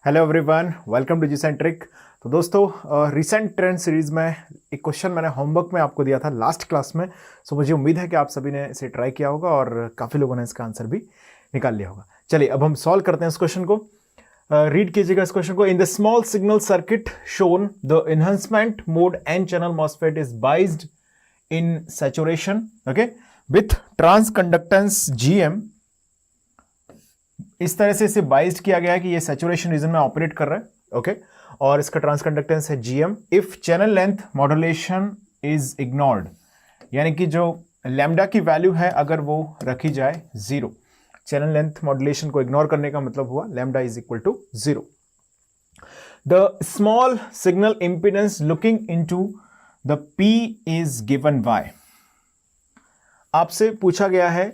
Hello everyone, welcome to GCentric. तो दोस्तों, recent trend series में एक क्वेश्चन मैंने होमवर्क में आपको दिया था लास्ट क्लास में। सो मुझे उम्मीद है कि आप सभी ने इसे ट्राई किया होगा और काफ़ी लोगों ने इसका आंसर भी निकाल लिया होगा। चलिए अब हम सॉल्व करते हैं इस क्वेश्चन को। रीड कीजिएगा इस क्वेश्चन को। In the small signal circuit shown the enhancement mode N channel MOSFET is biased in saturation, okay, with transconductance GM। इस तरह से इसे बाइज्ड किया गया है कि ये सैचुरेशन रीजन में ऑपरेट कर रहा है, ओके, और इसका ट्रांस कंडक्टेंस है GM if channel length modulation is ignored, यानी कि जो लैम्डा की वैल्यू है अगर वो रखी जाए 0। चैनल लेंथ मॉड्यूलेशन को इग्नोर करने का मतलब हुआ lambda is equal to 0। The small signal impedance looking into the P is given by. आपसे पूछा गया है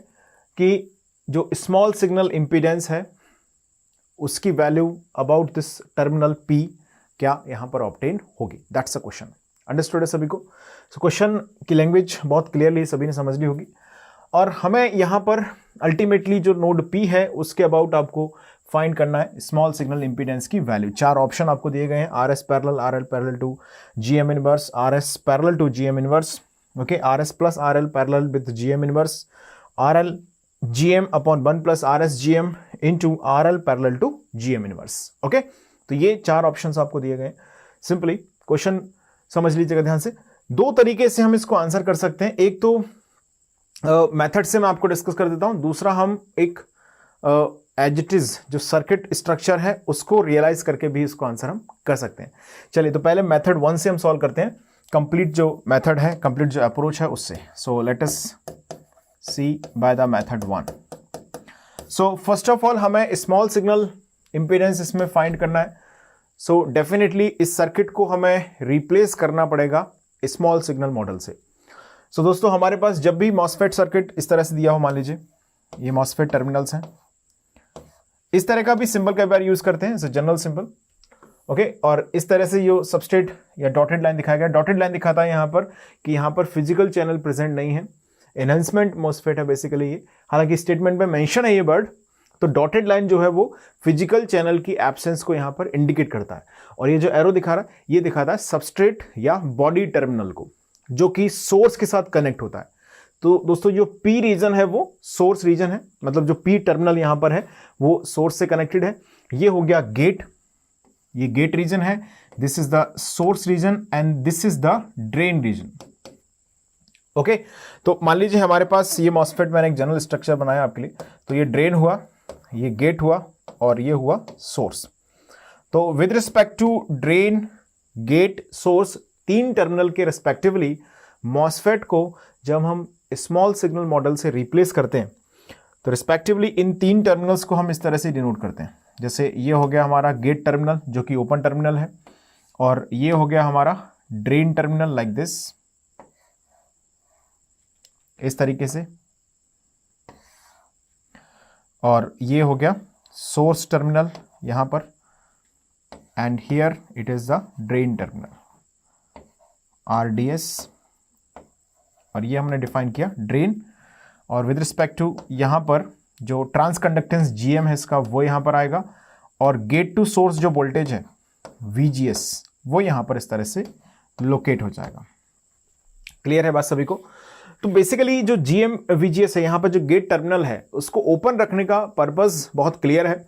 कि जो स्मॉल सिग्नल इंपीडेंस है उसकी value about this terminal P क्या यहां पर ऑब्टेन होगी। That's a question. अंडरस्टूड है सभी को? सो क्वेश्चन की लैंग्वेज बहुत क्लियरली सभी ने समझ ली होगी और हमें यहां पर अल्टीमेटली जो नोड P है उसके अबाउट आपको फाइंड करना है स्मॉल सिग्नल इंपीडेंस की वैल्यू। 4 ऑप्शन आपको दिए गए हैं, RS parallel, RL parallel to GM inverse, RS parallel to GM inverse, okay, RS plus RL parallel with GM inverse, RL GM upon 1 plus RS GM into RL parallel to GM inverse, okay. तो ये 4 options आपको दिए गए। Simply question समझ लीजिएगा ध्यान से। 2 तरीके से हम इसको आंसर कर सकते हैं। एक तो मेथड से मैं आपको डिस्कस कर देता हूं, दूसरा हम एक एज इट इज जो सर्किट स्ट्रक्चर है उसको रियलाइज करके भी इसको आंसर हम कर सकते हैं। चलिए तो पहले मेथड 1 से हम सॉल्व करते हैं, कंप्लीट जो मेथड है, कंप्लीट जो अप्रोच है उससे। So let us see by the method 1। So first of all हमें स्मॉल सिग्नल इंपीडेंस इसमें फाइंड करना है। सो डेफिनेटली इस सर्किट को हमें रिप्लेस करना पड़ेगा स्मॉल सिग्नल मॉडल से। सो दोस्तों हमारे पास जब भी मॉसफेट सर्किट इस तरह से दिया हो, मान लीजिए ये मॉसफेट टर्मिनल्स हैं, इस तरह का भी सिंबल कई बार यूज करते हैं, जनरल सिंबल, ओके। और इस तरह से ये सबस्ट्रेट या डॉटेड लाइन दिखाया गया। डॉटेड लाइन दिखाता है यहां पर कि यहां पर फिजिकल चैनल प्रेजेंट नहीं है, एनहांसमेंट मॉसफेट है बेसिकली ये। हालांकि स्टेटमेंट में मेंशन है ये वर्ड, तो डॉटेड लाइन जो है वो फिजिकल चैनल की एब्सेंस को यहां पर इंडिकेट करता है। और ये जो एरो दिखा रहा है ये दिखाता है सबस्ट्रेट या बॉडी टर्मिनल को, जो कि सोर्स के साथ कनेक्ट होता है। तो दोस्तों जो P रीजन है वो सोर्स रीजन है, मतलब जो P टर्मिनल यहां पर है वो सोर्स से कनेक्टेड है। ये हो गया गेट, ये गेट रीजन है, this is the source region and this is the drain region, okay. तो मान लीजिए हमारे पास ये मॉसफेट, मैंने एक जनरल स्ट्रक्चर बनाया आपके लिए। तो ये ड्रेन हुआ, ये गेट हुआ और ये हुआ सोर्स। तो with respect to drain, gate, source, 3 terminal के रिस्पेक्टिवली मॉसफेट को जब हम स्मॉल सिग्नल मॉडल से रिप्लेस करते हैं तो रिस्पेक्टिवली इन 3 टर्मिनल्स को हम इस तरह से डिनोट करते हैं। जैसे ये हो गया हमारा गेट टर्मिनल जो कि ओपन टर्मिनल है, और ये हो गया हमारा ड्रेन टर्मिनल लाइक दिस, इस तरीके से, और ये हो गया सोर्स टर्मिनल यहां पर, and here it is the drain terminal RDS, और ये हमने डिफाइन किया ड्रेन। और विद रिस्पेक्ट टू यहां पर जो ट्रांस कंडक्टेंस GM है इसका वो यहां पर आएगा, और गेट टू सोर्स जो वोल्टेज है VGS वो यहां पर इस तरह से लोकेट हो जाएगा। क्लियर है बात सभी को? तो बेसिकली जो GM VGS है, यहां पर जो गेट टर्मिनल है उसको ओपन रखने का पर्पस बहुत क्लियर है।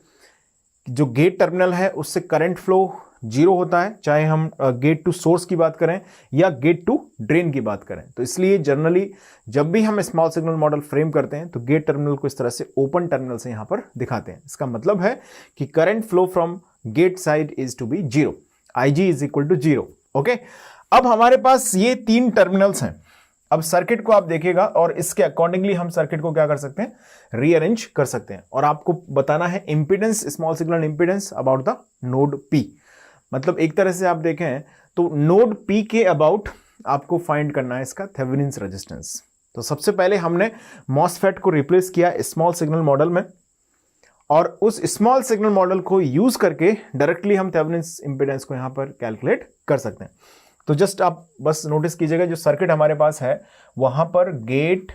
जो गेट टर्मिनल है उससे करंट फ्लो 0 होता है, चाहे हम गेट टू सोर्स की बात करें या गेट टू ड्रेन की बात करें। तो इसलिए जनरली जब भी हम स्मॉल सिग्नल मॉडल फ्रेम करते हैं तो गेट टर्मिनल को इस तरह से ओपन टर्मिनल से यहां पर दिखाते हैं। इसका मतलब है कि current flow from gate side is to be 0, IG is equal to 0, okay. अब हमारे पास ये 3 टर्मिनल्स हैं। अब सर्किट को आप देखिएगा और इसके अकॉर्डिंगली हम सर्किट को क्या कर सकते हैं, रीअरेंज कर सकते हैं। और आपको बताना है impedance, small signal impedance about the node P। मतलब एक तरह से आप देखें तो नोड P के अबाउट आपको फाइंड करना है इसका थेवेनिन्स रेजिस्टेंस। तो सबसे पहले हमने मॉसफेट को रिप्लेस किया स्मॉल सिग्नल मॉडल में, और उस स्मॉल सिग्नल मॉडल को यूज करके डायरेक्टली हम थेवेनिन्स इंपीडेंस को यहां पर कैलकुलेट कर सकते हैं। तो जस्ट आप बस नोटिस कीजिएगा जो सर्किट हमारे पास है वहां पर गेट,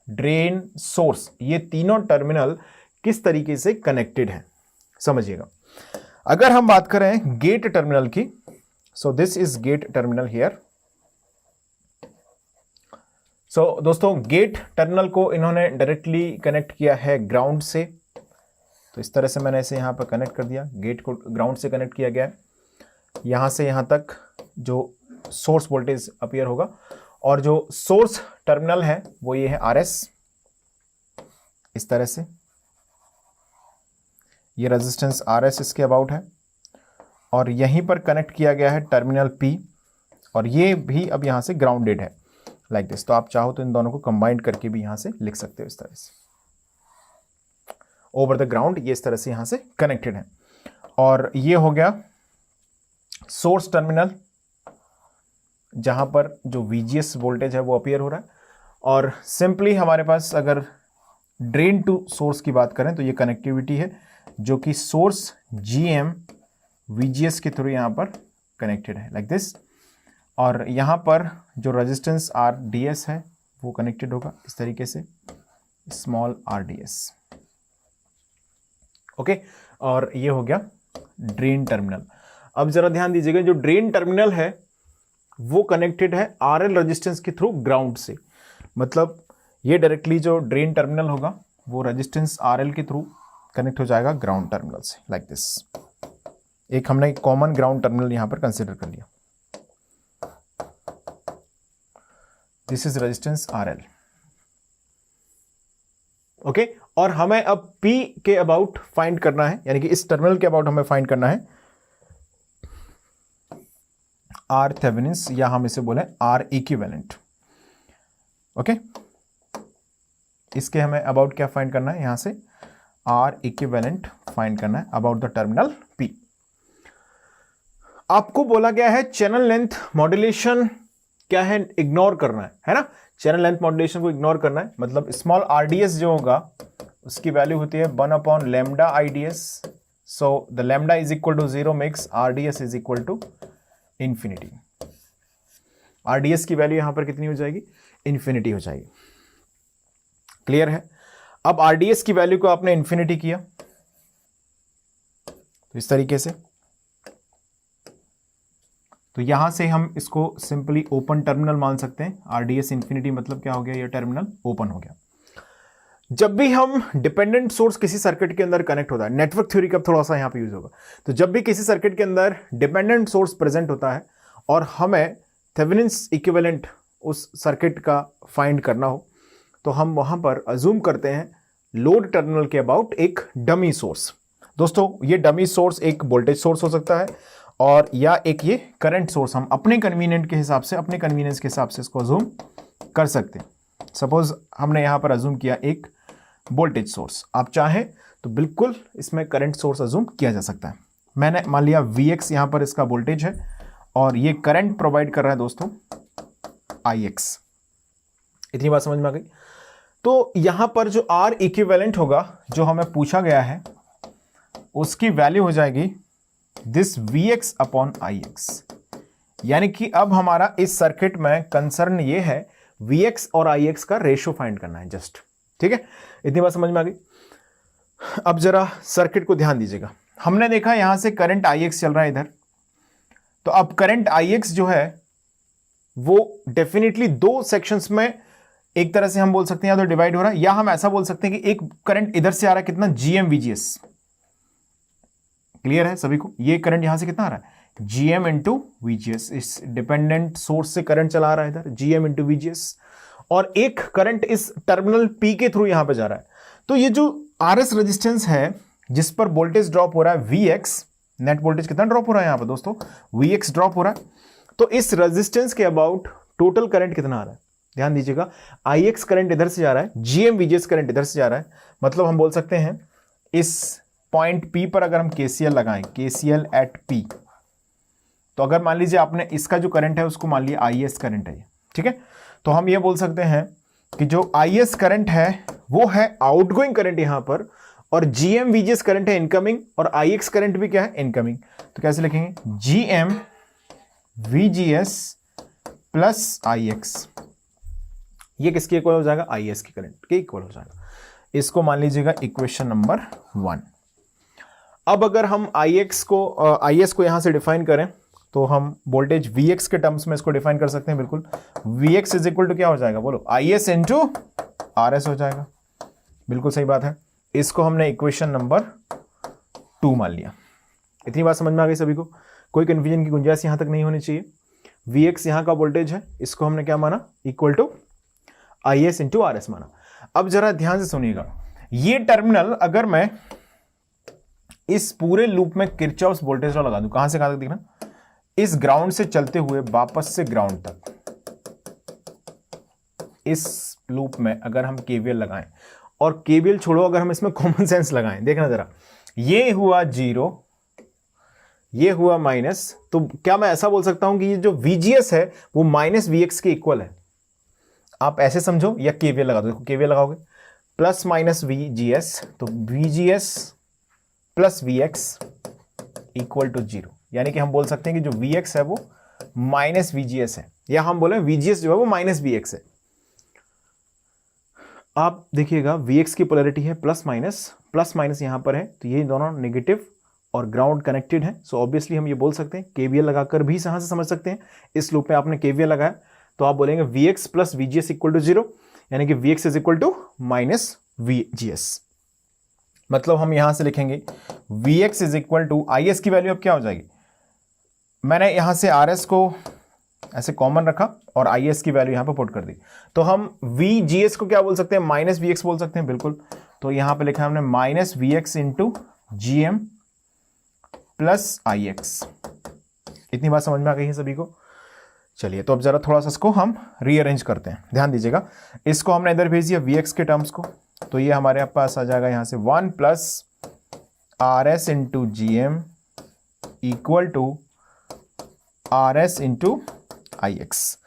ड्रेन, सोर्स, ये तीनों टर्मिनल किस तरीके से कनेक्टेड है, समझिएगा। अगर हम बात करें गेट टर्मिनल की, so this is gate terminal here. So दोस्तों गेट टर्मिनल को इन्होंने डायरेक्टली कनेक्ट किया है ग्राउंड से, तो इस तरह से मैंने इसे यहां पर कनेक्ट कर दिया, गेट को ग्राउंड से कनेक्ट किया गया है। यहां से यहां तक जो सोर्स वोल्टेज अपीयर होगा, और जो सोर्स टर्मिनल है वो ये है RS, इस तरह से ये रेजिस्टेंस RS इसके अबाउट है, और यहीं पर कनेक्ट किया गया है टर्मिनल P, और ये भी अब यहां से ग्राउंडेड है लाइक दिस। तो आप चाहो तो इन दोनों को कंबाइंड करके भी यहां से लिख सकते हो इस तरह से, ओवर द ग्राउंड, ये इस तरह से यहां से कनेक्टेड है। और ये हो गया सोर्स टर्मिनल, जहां पर जो VGS वोल्टेज है वो अपीयर हो रहा है। और सिंपली हमारे पास अगर ड्रेन टू सोर्स की बात करें तो ये कनेक्टिविटी है जो कि सोर्स GM VGS के थ्रू यहां पर कनेक्टेड है लाइक दिस। और यहां पर जो रेजिस्टेंस RDS है वो कनेक्टेड होगा इस तरीके से, स्मॉल RDS, ओके। और ये हो गया ड्रेन टर्मिनल। अब जरा ध्यान दीजिएगा, जो ड्रेन टर्मिनल है वो कनेक्टेड है RL रेजिस्टेंस के थ्रू ग्राउंड से, मतलब ये डायरेक्टली जो ड्रेन टर्मिनल होगा वो रेजिस्टेंस RL के थ्रू कनेक्ट हो जाएगा ग्राउंड टर्मिनल से लाइक दिस। एक हमने कॉमन ग्राउंड टर्मिनल यहां पर कंसीडर कर लिया, this is resistance RL, okay. और हमें अब P के अबाउट फाइंड करना है, यानी कि इस टर्मिनल के अबाउट हमें फाइंड करना है R थेवेनिन्स, या हम इसे बोले R इक्विवेलेंट, ओके। इसके हमें अबाउट क्या फाइंड करना है, यहां से R इक्विवेलेंट फाइंड करना है अबाउट द टर्मिनल P। आपको बोला गया है चैनल लेंथ मॉड्यूलेशन क्या है, इग्नोर करना है ना। चैनल लेंथ मॉड्यूलेशन को इग्नोर करना है, मतलब स्मॉल RDS जो होगा उसकी वैल्यू होती है 1 lambda IDS। So the lambda is equal to 0 makes RDS is equal to infinity. RDS की वैल्यू यहां पर कितनी हो जाएगी, इंफिनिटी हो जाएगी, क्लियर है। अब RDS की वैल्यू को आपने इंफिनिटी किया तो इस तरीके से, तो यहां से हम इसको सिंपली ओपन टर्मिनल मान सकते हैं। RDS इंफिनिटी मतलब क्या हो गया, ये टर्मिनल ओपन हो गया। जब भी हम डिपेंडेंट सोर्स किसी सर्किट के अंदर कनेक्ट होता है, नेटवर्क थ्योरी का थोड़ा सा यहां पे यूज होगा, तो जब भी किसी सर्किट के अंदर डिपेंडेंट सोर्स प्रेजेंट होता है और हमें थेवेनिन्स इक्विवेलेंट उस सर्किट का फाइंड करना हो, तो हम वहां पर अज्यूम करते हैं लोड टर्मिनल के अबाउट एक डमी सोर्स। दोस्तों ये डमी सोर्स एक वोल्टेज सोर्स हो सकता है, और या एक ये करंट सोर्स, हम अपने कन्वीनियंट के हिसाब से, अपने कन्वीनियंस के हिसाब से इसको अज्यूम कर सकते हैं। सपोज हमने यहां पर अज्यूम किया एक वोल्टेज सोर्स, आप चाहें तो बिल्कुल इसमें करंट सोर्स अज्यूम किया जा सकता है। मैंने मान लिया Vx यहां पर इसका वोल्टेज है, और ये करंट प्रोवाइड कर रहा है दोस्तों Ix। इतनी बात समझ में आ गई। तो यहां पर जो R इक्विवेलेंट होगा, जो हमें पूछा गया है, उसकी वैल्यू हो जाएगी दिस Vx अपॉन Ix। यानी कि अब हमारा इस सर्किट में कंसर्न ये है Vx और Ix का रेशियो फाइंड करना है जस्ट, ठीक है। इतनी बात समझ में आ गई। अब जरा सर्किट को ध्यान दीजिएगा, हमने देखा यहां से करंट Ix चल रहा है इधर, तो अब करंट Ix जो है वो डेफिनेटली दो सेक्शंस में एक तरह से हम बोल सकते हैं, या तो डिवाइड हो रहा है, या हम ऐसा बोल सकते हैं कि एक करंट इधर से आ रहा है कितना, GM VGS। क्लियर है सभी को, ये करंट यहां से कितना आ रहा है, GM इंटू VGS। इस डिपेंडेंट सोर्स से करंट चला आ रहा है इधर, GM इंटू VGS, और एक करंट इस टर्मिनल P के थ्रू यहां पे जा रहा है। तो ये जो RS रेजिस्टेंस है जिस पर वोल्टेज ड्रॉप हो रहा है Vx, नेट वोल्टेज कितना ड्रॉप हो रहा है यहां पर दोस्तों, Vx ड्रॉप हो रहा है। तो इस रेजिस्टेंस के अबाउट टोटल करंट कितना आ रहा है, ध्यान दीजिएगा, Ix करंट इधर से जा रहा है, GM VGS करंट इधर से जा रहा है, मतलब हम बोल सकते हैं इस पॉइंट P पर अगर हम KCL लगाएं, KCL एट P, तो अगर मान लीजिए आपने इसका जो करंट है उसको मान लिया IS करंट है, ठीक है, तो हम ये बोल सकते हैं कि जो IS करंट है वो है आउटगोइंग करंट यहां पर, और GM VGS करंट है इनकमिंग, और Ix करंट भी क्या है, इनकमिंग। तो कैसे लिखेंगे, GM VGS प्लस Ix, ये किसके इक्वल हो जाएगा, IS के करंट के इक्वल हो जाएगा। इसको मान लीजिएगा इक्वेशन नंबर 1। अब अगर हम IS को यहां से डिफाइन करें तो हम वोल्टेज Vx के टर्म्स में इसको डिफाइन कर सकते हैं। बिल्कुल, Vx इज इक्वल टू क्या हो जाएगा, बोलो, IS इंटू RS हो जाएगा। बिल्कुल सही बात है। इसको हमने इक्वेशन नंबर 2 मान लिया। इतनी बात समझ में आ गई सभी को? कोई कंफ्यूजन की गुंजाइश यहां तक नहीं होनी चाहिए। Vx यहां का वोल्टेज है, इसको हमने क्या माना, equal to IS into RS माना। अब जरा ध्यान से सुनिएगा, ये टर्मिनल अगर मैं इस पूरे लूप में किरचॉफ्स वोल्टेज लॉ लगा दूं, कहां से कहां तक दिखना, इस ग्राउंड से चलते हुए वापस से ग्राउंड तक, इस लूप में अगर हम केवीएल लगाएं, और केवीएल छोड़ो, अगर हम इसमें कॉमन सेंस लगाएं, देखना जरा, ये हुआ 0, ये हुआ माइनस, तो क्या मैं ऐसा बोल सकता हूं कि ये जो VGS है वो माइनस VX के इक्वल है? आप ऐसे समझो, या केवीएल लगा दो, देखो केवीएल लगाओगे, प्लस माइनस VGS, तो VGS plus VX equal to 0, यानी कि हम बोल सकते हैं कि जो Vx है वो माइनस VGS है, या हम बोले VGS जो है वो माइनस VX है। आप देखिएगा Vx की पोलैरिटी है प्लस माइनस यहां पर है, तो ये दोनों नेगेटिव और ग्राउंड कनेक्टेड है। सो ऑब्वियसली हम ये बोल सकते हैं, केवीएल लगाकर भी यहां से समझ सकते हैं। इस लूप में आपने केवीएल लगाया तो आप बोलेंगे Vx plus VGS equal to 0, यानी कि Vx is equal to minus VGS। मतलब हम यहां से लिखेंगे Vx is equal to, IS की वैल्यू अब क्या हो जाएगी, मैंने यहां से RS को ऐसे कॉमन रखा और IS की वैल्यू यहां पर पुट कर दी, तो हम VGS को क्या बोल सकते हैं, माइनस VX बोल सकते हैं। बिल्कुल, तो यहां पे लिखा है हमने minus VX into GM plus IX। इतनी बात समझ में आ गई है सभी को? चलिए, तो अब जरा थोड़ा सा इसको हम रीअरेंज करते हैं। ध्यान दीजिएगा, इसको हमने इधर भेज दिया VX के टर्म्स को, तो ये हमारे पास आ जाएगा यहां से 1 plus RS into GM equal to RS into IX।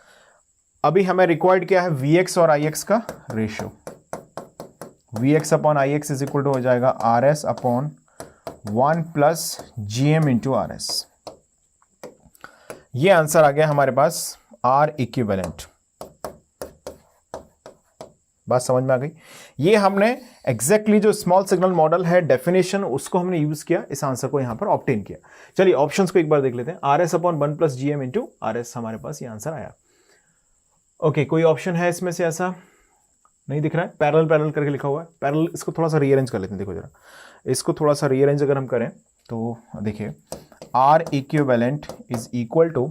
अभी हमें रिक्वायर्ड क्या है, VX और IX का ratio. VX upon IX is equal to हो जाएगा RS upon 1 plus GM into RS। ये आंसर आ गया हमारे पास R इक्विवेलेंट। बात समझ में आ गई? ये हमने एग्जैक्टली जो स्मॉल सिग्नल मॉडल है डेफिनेशन, उसको हमने यूज किया, इस आंसर को यहां पर ऑब्टेन किया। चलिए ऑप्शंस को एक बार देख लेते हैं। RS upon 1 plus GM into RS हमारे पास ये आंसर आया। ओके, कोई ऑप्शन है इसमें से ऐसा नहीं दिख रहा है? पैरेलल करके लिखा हुआ है, पैरेलल। इसको थोड़ा सा रीअरेंज कर लेते हैं। देखो जरा, इसको थोड़ा सा रीअरेंज अगर हम करें तो देखिए, R equivalent is equal to,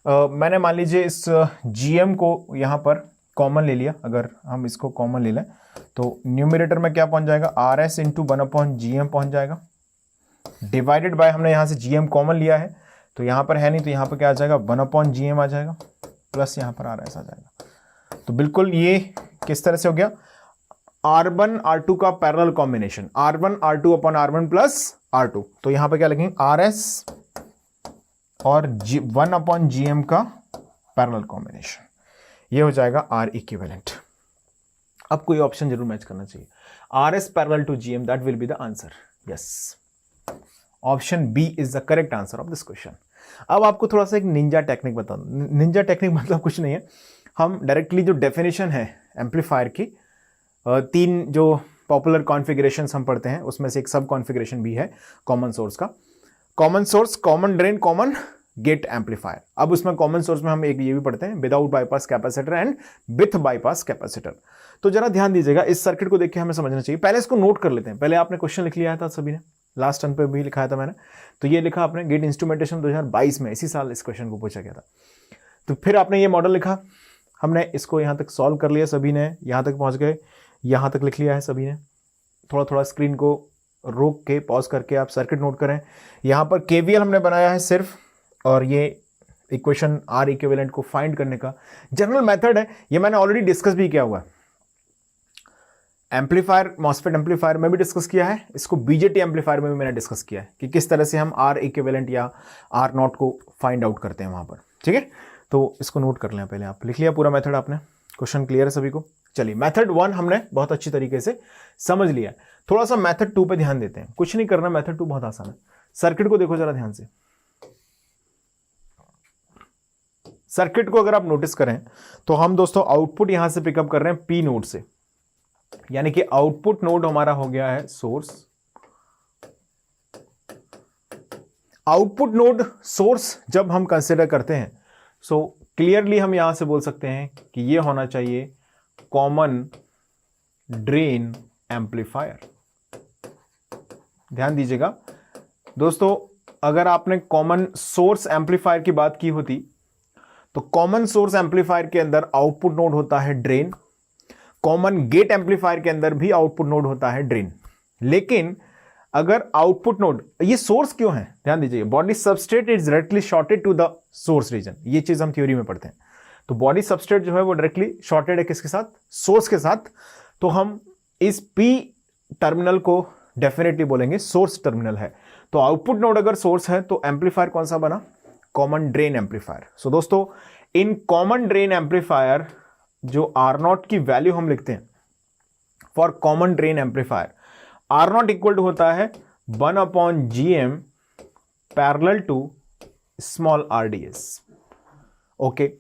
मैंने मान लीजिए इस GM को यहां पर कॉमन ले लिया। अगर हम इसको कॉमन ले लें तो न्यूमरेटर में क्या पहुंच जाएगा, RS इंटू 1 अपॉन GM पहुंच जाएगा, डिवाइडेड बाय, हमने यहां से GM कॉमन लिया है तो यहां पर है नहीं, तो यहां पर क्या आ जाएगा, 1 अपॉन GM आ जाएगा, प्लस यहां पर RS आ जाएगा। तो बिल्कुल ये किस तरह से हो गया, R1 R2 का parallel combination, R1 R2 upon R1 plus R2। तो यहां पर क्या लिखेंगे, RS और 1 अपॉन GM का पैरेलल कॉम्बिनेशन, ये हो जाएगा R इक्विवेलेंट। अब कोई ऑप्शन जरूर मैच करना चाहिए। RS parallel to GM, that will be the answer. Yes, option B is the correct answer of this question. अब आपको थोड़ा सा एक निंजा टेक्निक बता दूं। निंजा टेक्निक मतलब कुछ नहीं है, हम डायरेक्टली जो डेफिनेशन है एम्पलीफायर की, 3 जो पॉपुलर कॉन्फ़िगरेशन हम पढ़ते हैं उसमें से एक सब कॉन्फ़िगरेशन भी है कॉमन सोर्स का। Common source, common drain, common gate amplifier. अब उसमें कॉमन सोर्स में हम एक ये भी पढ़ते हैं, without bypass capacitor and with bypass capacitor. तो जरा ध्यान दीजिएगा, इस सर्किट को देख के हमें समझना चाहिए। पहले इसको नोट कर लेते हैं। पहले आपने क्वेश्चन लिख लिया था सभी ने, लास्ट टर्म पे भी लिखाया था मैंने, तो ये लिखा आपने गेट इंस्ट्रूमेंटेशन 2022 में, इसी साल इस क्वेश्चन को पूछा गया था। तो फिर आपने ये मॉडल लिखा, हमने इसको यहाँ तक सॉल्व कर लिया, सभी ने यहाँ तक पहुँच गए, यहाँ तक लिख लिया है सभी ने। थोड़ा थोड़ा स्क्रीन को रोक के पॉज करके आप सर्किट नोट करें। यहाँ पर केवीएल हमने बनाया है सिर्फ, और ये इक्वेशन R इक्विवेलेंट को फाइंड करने का जनरल मेथड है, ये मैंने ऑलरेडी डिस्कस भी किया हुआ है। एम्पलीफायर, मॉसफेट एम्पलीफायर में भी डिस्कस किया है, इसको बीजेटी एम्पलीफायर में भी मैंने डिस्कस किया है कि किस तरह से हम R इक्विवेलेंट या R नॉट को फाइंड आउट करते हैं वहां पर। ठीक है, तो इसको नोट कर लें पहले। आप लिख लिया पूरा मेथड आपने, क्वेश्चन क्लियर है सभी को? चलिए, मेथड 1 हमने बहुत अच्छी तरीके से समझ लिया। थोड़ा सा मेथड 2 पे ध्यान देते हैं। कुछ नहीं करना, मेथड 2 बहुत आसान है। सर्किट को देखो जरा ध्यान से। सर्किट को अगर आप नोटिस करें तो हम दोस्तों आउटपुट यहां से पिकअप कर रहे हैं P नोड से, यानी कि आउटपुट नोड हमारा हो गया है सोर्स, आउटपुट नोड सोर्स जब हम कंसिडर करते हैं, सो क्लियरली हम यहां से बोल सकते हैं कि ये होना चाहिए कॉमन ड्रेन एम्पलीफायर। ध्यान दीजिएगा दोस्तों, अगर आपने कॉमन सोर्स एम्पलीफायर की बात की होती तो कॉमन सोर्स एम्पलीफायर के अंदर आउटपुट नोड होता है ड्रेन, कॉमन गेट एम्पलीफायर के अंदर भी आउटपुट नोड होता है ड्रेन। लेकिन अगर आउटपुट नोड, ये सोर्स क्यों है, ध्यान दीजिए, body substrate is directly shorted to the source region, ये चीज हम थ्योरी में पढ़ते हैं। तो बॉडी सबस्ट्रेट जो है वो डायरेक्टली शॉर्टेड है किसके साथ, सोर्स के साथ। तो हम इस पी टर्मिनल को डेफिनेटली बोलेंगे सोर्स टर्मिनल है। तो आउटपुट नोड अगर सोर्स है तो एम्पलीफायर कौन सा बना, कॉमन ड्रेन एम्पलीफायर। सो दोस्तों, इन कॉमन ड्रेन एम्पलीफायर जो R0 की वैल्यू हम लिखते हैं for common drain amplifier, R0 equal to होता है 1/GM parallel to small RDS। Okay,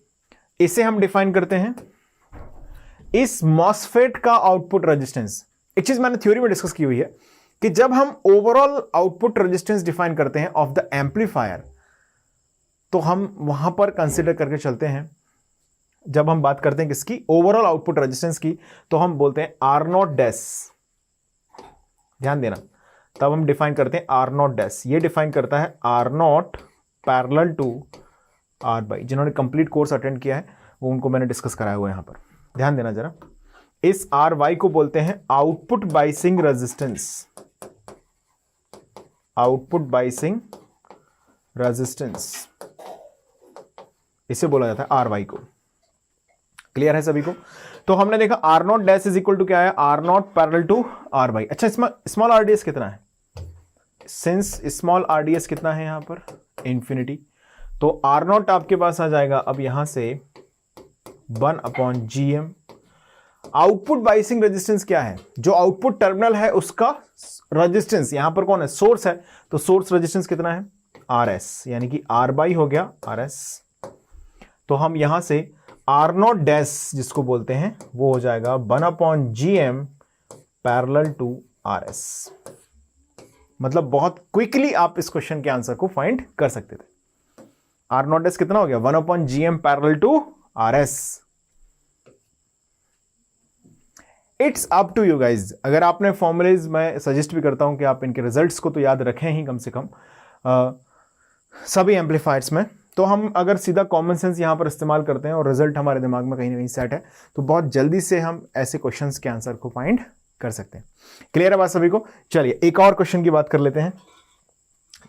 इसे हम डिफाइन करते हैं। इस मॉसफेट का आउटपुट रेजिस्टेंस, एक चीज मैंने थ्योरी में डिस्कस की हुई है कि जब हम ओवरऑल आउटपुट रेजिस्टेंस डिफाइन करते हैं ऑफ द एम्पलीफायर, तो हम वहां पर कंसीडर करके चलते हैं, जब हम बात करते हैं किसकी, ओवरऑल आउटपुट रेजिस्टेंस की, तो हम बोलते हैं R0 डैश। ध्यान देना, तब हम डिफाइन करते हैं R0 डैश। ये डिफाइन करता है R0 parallel to R by. जिन्होंने कंप्लीट कोर्स अटेंड किया है वो उनको मैंने डिस्कस कराया हुआ है यहां पर। ध्यान देना जरा, इस RY को बोलते हैं output biasing resistance, output biasing resistance इसे बोला जाता है RY को। क्लियर है सभी को? तो हमने देखा R0 dash is equal to क्या है, R0 parallel to R by. अच्छा, स्मॉल RDS कितना है, सिंस स्मॉल RDS कितना है यहां पर, इंफिनिटी, तो R0 आपके पास आ जाएगा अब यहां से 1/GM। आउटपुट बाइसिंग रेजिस्टेंस क्या है, जो आउटपुट टर्मिनल है उसका रेजिस्टेंस, यहां पर कौन है, सोर्स है, तो सोर्स रेजिस्टेंस कितना है, RS, यानी कि R बाई हो गया RS। तो हम यहां से R0 डैश जिसको बोलते हैं वो हो जाएगा 1/GM पैरेलल टू RS। मतलब बहुत क्विकली आप इस क्वेश्चन के आंसर को फाइंड कर सकते थे। R0 डैश कितना हो गया, 1/GM parallel to RS। It's up to you guys. अगर आपने फॉर्मुलेज, मैं सजेस्ट भी करता हूं कि आप इनके रिजल्ट्स को तो याद रखें ही कम से कम सभी एम्पलीफायर्स में। तो हम अगर सीधा कॉमन सेंस यहां पर इस्तेमाल करते हैं और रिजल्ट हमारे दिमाग में कहीं ना कहीं सेट है, तो बहुत जल्दी से हम ऐसे क्वेश्चंस के आंसर को फाइंड कर सकते हैं। क्लियर है बात सभी को? चलिए एक और क्वेश्चन की बात कर लेते हैं।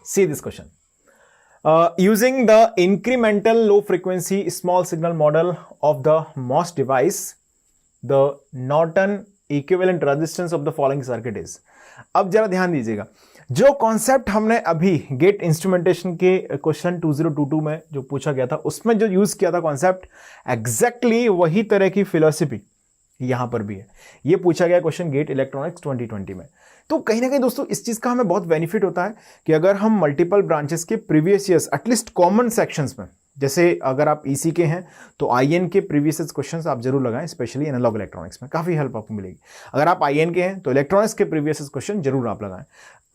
See this question, using the incremental low frequency small signal model of the MOS device, the Norton equivalent resistance of the following circuit is. अब जरा ध्यान दीजिएगा, जो कॉन्सेप्ट हमने अभी गेट इंस्ट्रूमेंटेशन के क्वेश्चन 2022 में जो पूछा गया था, उसमें जो यूज किया था कॉन्सेप्ट, एग्जैक्टली वही तरह की फिलॉसफी यहां पर भी है। ये पूछा गया क्वेश्चन गेट इलेक्ट्रॉनिक्स 2020 में। तो कहीं ना कहीं दोस्तों इस चीज का हमें बहुत बेनिफिट होता है कि अगर हम मल्टीपल ब्रांचेस के previous years at least common sections में, जैसे अगर आप EC के हैं तो IN के प्रीवियस क्वेश्चंस आप जरूर लगाएं, स्पेशली एनालॉग इलेक्ट्रॉनिक्स में काफी हेल्प आपको मिलेगी। अगर आप IN के हैं तो इलेक्ट्रॉनिक्स के प्रीवियस क्वेश्चन जरूर आप लगाएं।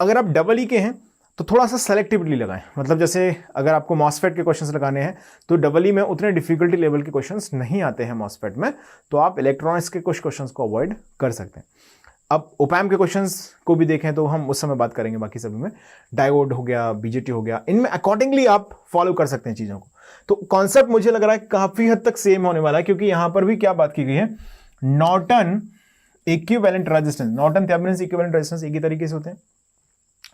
अगर आप EE के हैं तो थोड़ा सा सेलेक्टिवली लगाएं, मतलब जैसे अगर आपको मॉसफेट के क्वेश्चंस लगाने हैं तो EE में उतने डिफिकल्टी लेवल के क्वेश्चंस नहीं आते हैं मॉसफेट में, तो आप इलेक्ट्रॉनिक्स के कुछ क्वेश्चंस को अवॉइड कर सकते हैं। अब ओपैम्प के क्वेश्चंस को भी देखें तो हम उस समय बात करेंगे, बाकी सभी में डायोड हो गया, BJT हो गया, इनमें अकॉर्डिंगली आप फॉलो कर सकते हैं चीजों को। तो कॉन्सेप्ट मुझे लग रहा है काफी हद तक सेम होने वाला है, क्योंकि यहां पर भी क्या बात की गई है, Norton equivalent resistance, Norton Thevenin equivalent resistance एक ही तरीके से होते हैं,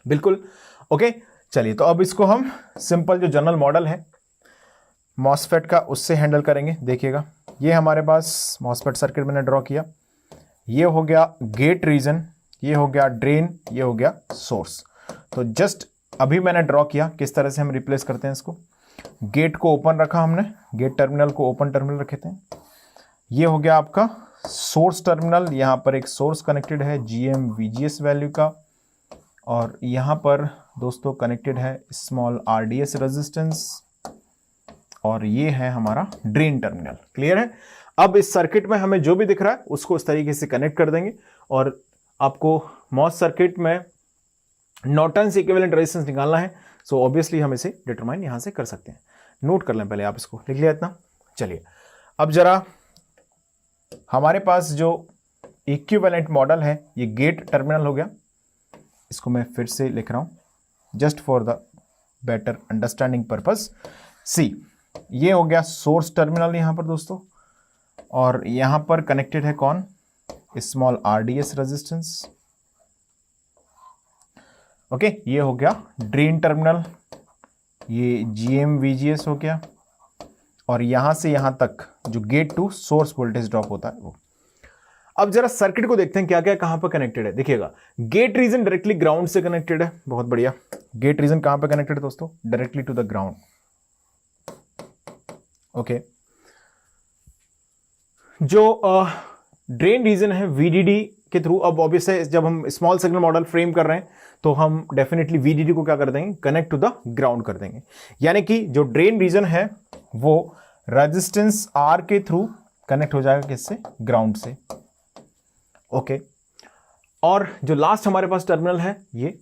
बिल्कुल। ओके, चलिए तो अब इसको हम सिंपल जो जनरल मॉडल है मॉसफेट का उससे हैंडल करेंगे। देखिएगा, ये हमारे पास मॉसफेट सर्किट मैंने ड्रॉ किया, ये हो गया गेट रीजन, ये हो गया ड्रेन, ये हो गया सोर्स। तो जस्ट अभी मैंने ड्रॉ किया किस तरह से हम रिप्लेस करते हैं इसको। गेट को ओपन रखा हमने, गेट टर्मिनल को ओपन टर्मिनल रखे थे। ये हो गया आपका सोर्स टर्मिनल, यहां पर एक सोर्स कनेक्टेड है GM VGS वैल्यू का, और यहां पर दोस्तों कनेक्टेड है स्मॉल RDS रेजिस्टेंस, और ये है हमारा ड्रेन टर्मिनल। क्लियर है? अब इस सर्किट में हमें जो भी दिख रहा है उसको उस तरीके से कनेक्ट कर देंगे, और आपको मॉस सर्किट में नॉर्टन इक्विवेलेंट रेजिस्टेंस निकालना है। सो ऑब्वियसली हम इसे डिटरमाइन यहां से कर सकते हैं। नोट कर लें पहले, आप इसको लिख लिया इतना। चलिए अब जरा हमारे पास जो इक्विवेलेंट मॉडल है ये गेट टर्मिनल हो गया, इसको मैं फिर से लिख रहा हूं just for the better understanding purpose. See, ये हो गया सोर्स टर्मिनल यहां पर दोस्तों, और यहां पर कनेक्टेड है कौन, स्मॉल RDS रेजिस्टेंस। ओके, ये हो गया ड्रेन टर्मिनल, ये GM VGS हो गया, और यहां से यहां तक जो gate to source voltage drop होता है वो। अब जरा सर्किट को देखते हैं क्या क्या कहां पर कनेक्टेड है। देखिएगा, गेट रीजन डायरेक्टली ग्राउंड से कनेक्टेड है, बहुत बढ़िया। गेट रीजन कहां पर कनेक्टेड है दोस्तों, directly to the ground. Okay, जो ड्रेन रीजन है VDD के थ्रू, अब ऑब्वियस है जब हम स्मॉल सिग्नल मॉडल फ्रेम कर रहे हैं तो हम डेफिनेटली VDD को क्या कर देंगे, कनेक्ट टू द ग्राउंड कर देंगे। यानी कि जो ड्रेन रीजन है वो रेजिस्टेंस R के थ्रू कनेक्ट हो जाएगा किससे, ग्राउंड से। ओके, और जो लास्ट हमारे पास टर्मिनल है ये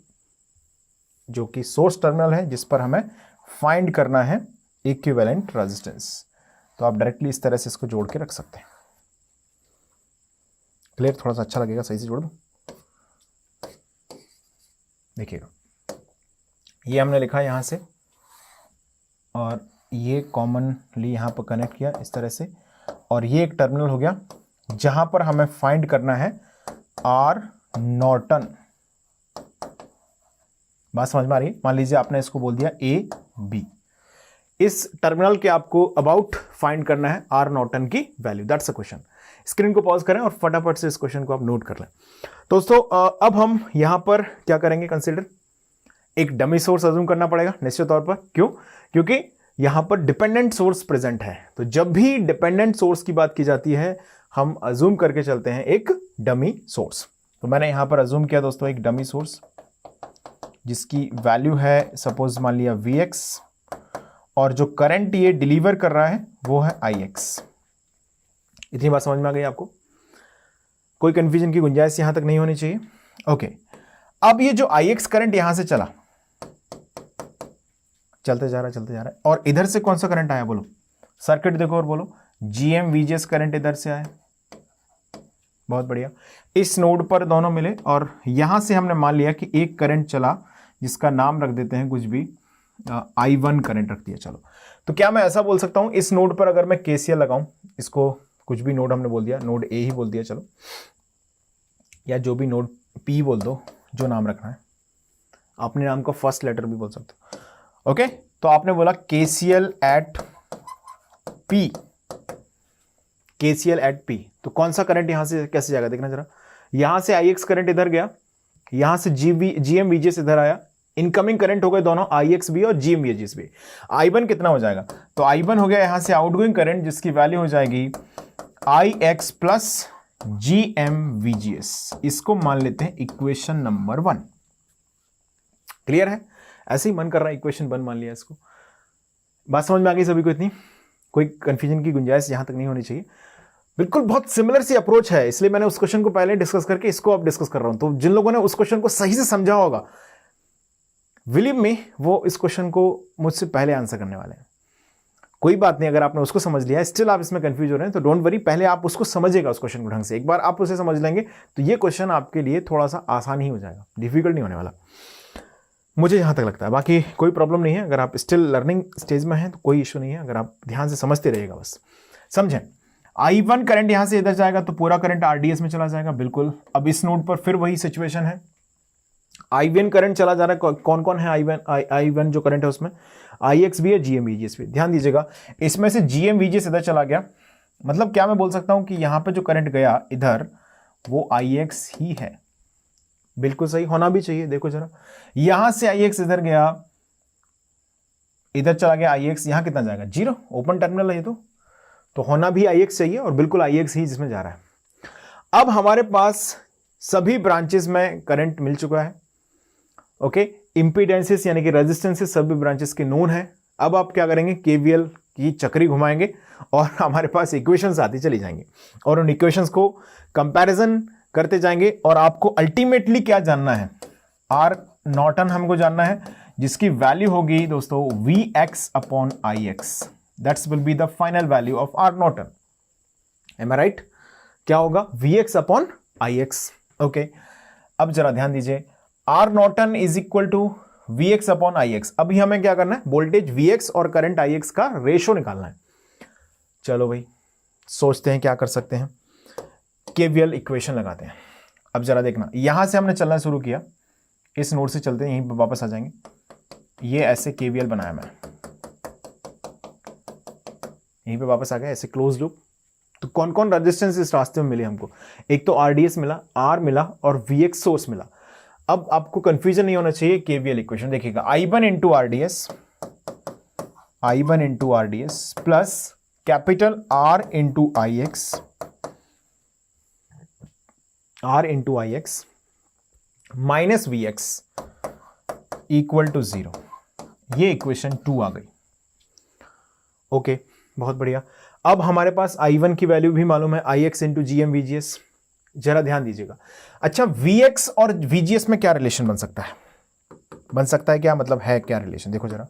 जो कि सोर्स टर्मिनल है, जिस पर हमें फाइंड करना है इक्विवेलेंट रेजिस्टेंस। तो आप डायरेक्टली इस तरह से इसको जोड़ के रख सकते हैं। क्लियर, थोड़ा सा अच्छा लगेगा, सही से जोड़ दो। देखिएगा, ये हमने लिखा यहां से, और ये कॉमनली यहां पर कनेक्ट किया इस तरह से, और ये एक टर्मिनल हो गया जहां पर हमें फाइंड करना है R नॉर्टन। बात समझ में आ रही है? मान लीजिए आपने इसको बोल दिया AB, इस टर्मिनल के आपको अबाउट फाइंड करना है R नॉर्टन की value. That's a question. Screen को पॉज करें और फटाफट से इस क्वेश्चन को आप नोट कर लें। दोस्तों अब हम यहां पर क्या करेंगे, कंसीडर एक डमी सोर्स अज्यूम करना पड़ेगा निश्चित तौर पर। क्यों? क्योंकि यहां पर डिपेंडेंट सोर्स प्रेजेंट है, तो जब भी डिपेंडेंट सोर्स की बात की जाती है हम अज्यूम करके चलते हैं एक डमी सोर्स। तो मैंने यहां पर अज्यूम किया दोस्तों एक डमी सोर्स जिसकी वैल्यू है सपोज मान लिया Vx, और जो करंट ये डिलीवर कर रहा है वो है Ix। इतनी बात समझ में आ गई आपको? कोई कंफ्यूजन की गुंजाइश यहां तक नहीं होनी चाहिए। ओके, अब ये जो Ix करंट यहां से चला, चलते जा रहा है, और इधर से कौन सा करंट आया बोलो, सर्किट देखो और बोलो GM VGS करंट इधर से आया। बहुत बढ़िया, इस नोड पर दोनों मिले, और यहां से हमने मान लिया कि एक करंट चला जिसका नाम रख देते हैं कुछ भी, I1 करंट रख दिया। चलो, तो क्या मैं ऐसा बोल सकता हूं इस नोड पर अगर मैं KCL लगाऊं, इसको कुछ भी नोड हमने बोल दिया, नोड A ही बोल दिया चलो, या जो भी नोड P बोल दो, जो नाम रखना है, अपने नाम का फर्स्ट लेटर भी बोल सकते हो। ओके, तो आपने बोला KCL at P, KCL at P, तो कौन सा करंट यहां से कैसे जाएगा देखना जरा। यहां से Ix करंट इधर गया, यहां से GM VGS इधर आया, इनकमिंग करंट हो गए दोनों Ix भी और GM VGS भी। I1 कितना हो जाएगा, तो I1 हो गया यहां से आउटगोइंग करंट जिसकी वैल्यू हो जाएगी Ix प्लस GM VGS। इसको मान लेते हैं इक्वेशन नंबर 1। क्लियर है? ऐसे ही मन कर रहा है इक्वेशन 1 मान लिया इसको। बात समझ में आ गई सभी को? इतनी कोई कंफ्यूजन की गुंजाइश यहां तक नहीं होनी चाहिए। बिल्कुल बहुत सिमिलर सी अप्रोच है, इसलिए मैंने उस क्वेश्चन को पहले डिस्कस करके इसको अब डिस्कस कर रहा हूं। तो जिन लोगों ने उस क्वेश्चन को सही से समझा होगा, बिलीव मी, वो इस क्वेश्चन को मुझसे पहले आंसर करने वाले हैं। कोई बात नहीं, अगर आपने उसको समझ लिया, स्टिल आप इसमें कंफ्यूज हो रहे हैं, तो डोंट वरी, पहले आप उसको समझिएगा उस क्वेश्चन को ढंग से। एक बार आप उसे समझ लेंगे तो ये क्वेश्चन आपके लिए थोड़ा सा आसान ही हो जाएगा, डिफिकल्ट नहीं होने वाला, मुझे यहां तक लगता है। बाकी कोई प्रॉब्लम नहीं है, अगर आप स्टिल लर्निंग स्टेज में हैं तो कोई इशू नहीं है, अगर आप ध्यान से समझते रहिएगा बस। समझें, I1 करंट यहां से इधर जाएगा तो पूरा करंट RDS में चला जाएगा, बिल्कुल। अब इस नोड पर फिर वही सिचुएशन है, I1 करंट चला जा रहा है, कौन कौन है I1 जो करंट है उसमें Ix भी है, GM VGS भी। ध्यान दीजिएगा, इसमें से GM VGS इधर चला गया, मतलब क्या मैं बोल सकता हूं कि यहां पे जो करंट गया इधर वो Ix ही है, बिल्कुल सही होना भी चाहिए। देखो जरा, यहां से Ix इधर गया, इधर चला गया Ix, यहां कितना जाएगा, 0, ओपन टर्मिनल है ये, तो होना भी Ix चाहिए, और बिल्कुल Ix ही जिसमें जा रहा है। अब हमारे पास सभी ब्रांचेस में करंट मिल चुका है। ओके, इंपीडेंसेस यानी कि रेजिस्टेंसेस सभी ब्रांचेस के नोन है। अब आप क्या करेंगे, KVL की चक्री घुमाएंगे और हमारे पास इक्वेशंस आती चली जाएंगी, और उन इक्वेशंस को कंपैरिजन करते जाएंगे, और आपको अल्टीमेटली क्या जानना है, R नॉर्टन हमको जानना है, जिसकी वैल्यू होगी दोस्तों Vx upon Ix, that's will be the final value of R Norton. Am I right? क्या होगा? Vx upon Ix। ओके, अब जरा ध्यान दीजिए, R Norton is equal to Vx upon Ix। अभी हमें क्या करना है? वोल्टेज Vx और करंट Ix का रेशो निकालना है। चलो भाई, सोचते हैं क्या कर सकते हैं। केवीएल इक्वेशन लगाते हैं। अब जरा देखना, यहां से हमने चलना शुरू किया, इस नोड से चलते हैं, यहीं पर वापस आ जाएंगे। ये ऐसे केवीएल बनाया मैं, यहीं पे वापस आ गया, ऐसे क्लोज लूप। तो कौन कौन रेजिस्टेंस इस रास्ते में मिले हमको? एक तो आरडीएस मिला, आर मिला और वीएक्स सोर्स मिला। अब आपको कंफ्यूजन नहीं होना चाहिए। केवीएल इक्वेशन देखिएगा, I1 into RDS, I1 into RDS plus capital R into IX, R into IX minus VX equal to 0। ये इक्वेशन 2 आ गई। ओके, बहुत बढ़िया। अब हमारे पास I1 की वैल्यू भी मालूम है, IX इंटू GM VGS। जरा ध्यान दीजिएगा। अच्छा, VX और VGS में क्या रिलेशन बन सकता है? बन सकता है क्या, मतलब है क्या रिलेशन? देखो जरा,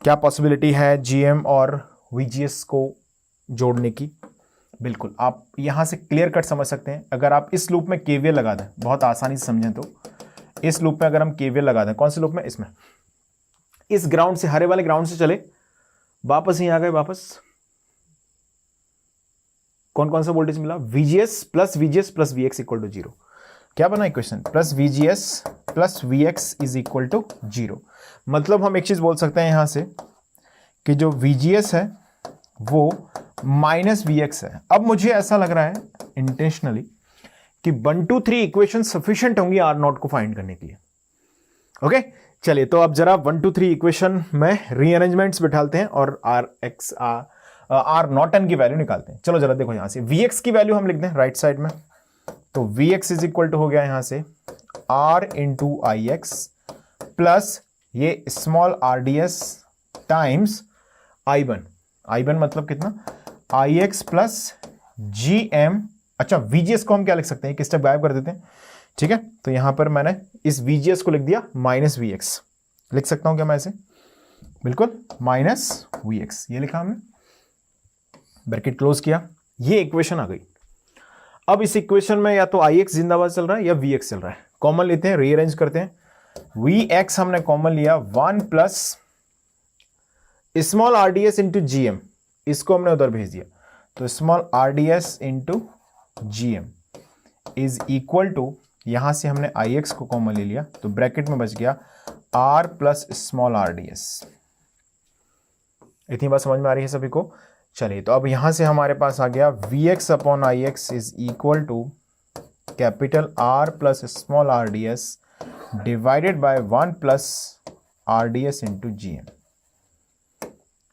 क्या पॉसिबिलिटी है GM और VGS को जोड़ने की? बिल्कुल, आप यहां से क्लियर कट समझ सकते हैं। अगर आप इस लूप में केवीएल लगा दें, बहुत आसानी से समझें तो, इस लूप में अगर हम केवीएल लगा दें, कौन से लूप में? इसमें, इस ग्राउंड से, हरे वाले ग्राउंड से चले, वापस ही आ गए, वापस कौन कौन सा वोल्टेज मिला? VGS plus VX equal to 0। क्या बना equation? Plus VGS plus VX is equal to 0। मतलब हम एक चीज बोल सकते हैं यहां से कि जो VGS है वो माइनस VX है। अब मुझे ऐसा लग रहा है इंटेंशनली कि 1 2 3 इक्वेशन सफिशिएंट होंगी आर नॉट को फाइंड करने के लिए। ओके, चलिए तो अब जरा 1 2 3 इक्वेशन में रीअरेंजमेंट्स बिठाते हैं और आर नॉर्टन की वैल्यू निकालते हैं। चलो जरा देखो, यहां से VX की वैल्यू हम लिख दें राइट साइड में। तो VX इज इक्वल टू हो गया यहां से R इंटू IX प्लस ये स्मॉल RDS टाइम्स I1 मतलब कितना? IX plus GM। अच्छा, VGS को हम क्या लिख सकते हैं? एक स्टेप गायब कर देते हैं, ठीक है। तो यहां पर मैंने इस VGS को लिख दिया माइनस VX। लिख सकता हूं क्या मैं ऐसे? बिल्कुल, माइनस VX ये लिखा हमने, ब्रैकेट क्लोज किया, ये इक्वेशन आ गई। अब इस इक्वेशन में या तो IX जिंदाबाद चल रहा है या VX चल रहा है। कॉमन लेते हैं, रीअरेंज करते हैं। VX हमने कॉमन लिया, 1 plus small RDS into GM, इसको हमने उधर भेज दिया, तो small RDS into GM is equal to, यहां से हमने IX को कॉमन ले लिया, तो ब्रैकेट में बच गया R प्लस स्मॉल RDS। इतनी बात समझ में आ रही है सभी को? चलिए, तो अब यहां से हमारे पास आ गया VX upon IX is equal to capital R plus small RDS divided by 1 plus RDS into GM।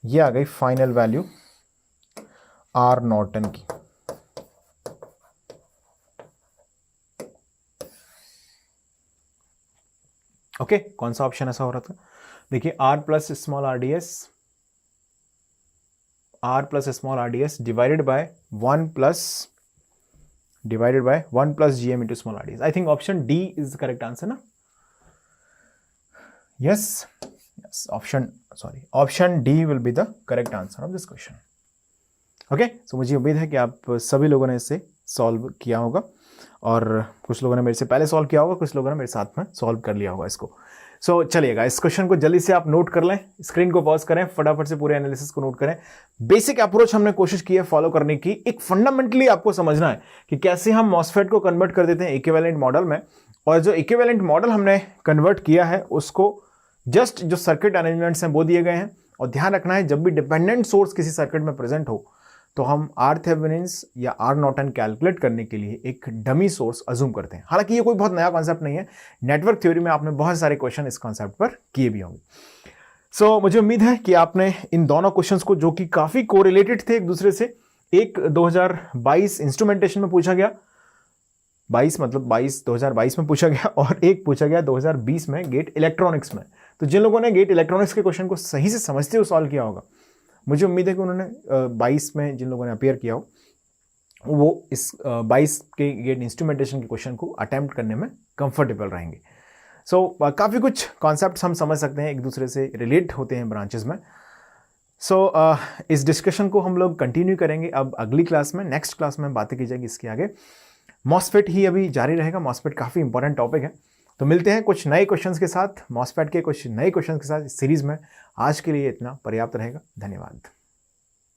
ये आ गई फाइनल वैल्यू आर नॉर्टन की। ओके, कौन सा ऑप्शन ऐसा हो रहा था? देखिए, R plus small RDS divided by 1 plus GM into small RDS। I think option D is the correct answer ना? Yes, option D will be the correct answer of this question. Okay, सो मुझे उम्मीद है कि आप सभी लोगों ने इसे सॉल्व किया होगा, और कुछ लोगों ने मेरे से पहले सॉल्व किया होगा, कुछ लोगों ने मेरे साथ में सॉल्व कर लिया होगा इसको। सो चलिएगा, इस क्वेश्चन को जल्दी से आप नोट कर लें, स्क्रीन को पॉज करें, फटाफट से पूरे एनालिसिस को नोट करें। बेसिक अप्रोच हमने कोशिश की है फॉलो करने की। एक फंडामेंटली आपको समझना है कि कैसे हम मॉसफेट को कन्वर्ट कर देते हैं इक्विवेलेंट मॉडल में, और जो इक्विवेलेंट मॉडल हमने कन्वर्ट किया है उसको जस्ट जो सर्किट अरेंजमेंट्स हैं वो दिए गए हैं। और ध्यान रखना है, जब भी डिपेंडेंट सोर्स किसी सर्किट में प्रेजेंट हो तो हम आर थेवेनिन्स या आर नॉर्टन कैलकुलेट करने के लिए एक डमी सोर्स अज्यूम करते हैं। हालांकि ये कोई बहुत नया कॉन्सेप्ट नहीं है, नेटवर्क थ्योरी में आपने बहुत सारे क्वेश्चन इस कॉन्सेप्ट पर किए भी होंगे। सो मुझे उम्मीद है कि आपने इन दोनों क्वेश्चंस को, जो कि काफी कोरिलेटेड थे एक दूसरे से, एक 2022 इंस्ट्रूमेंटेशन में पूछा गया, 2022 में पूछा गया, और एक पूछा गया 2020 में गेट इलेक्ट्रॉनिक्स में। तो जिन लोगों ने गेट इलेक्ट्रॉनिक्स के क्वेश्चन को सही से समझते हुए सॉल्व किया होगा, मुझे उम्मीद है कि उन्होंने 22 में जिन लोगों ने अपीयर किया हो वो इस 22 के गेट इंस्ट्रूमेंटेशन के क्वेश्चन को अटेम्प्ट करने में कंफर्टेबल रहेंगे। काफ़ी कुछ कॉन्सेप्ट्स हम समझ सकते हैं, एक दूसरे से रिलेट होते हैं ब्रांचेस में। इस डिस्कशन को हम लोग कंटिन्यू करेंगे अब अगली क्लास में, नेक्स्ट क्लास में बातें की जाएगी इसके आगे। मॉसफेट ही अभी जारी रहेगा, मॉसफेट काफ़ी इंपॉर्टेंट टॉपिक है। तो मिलते हैं कुछ नए क्वेश्चंस के साथ, मॉसफेट के कुछ नए क्वेश्चंस के साथ इस सीरीज़ में। आज के लिए इतना पर्याप्त रहेगा। धन्यवाद।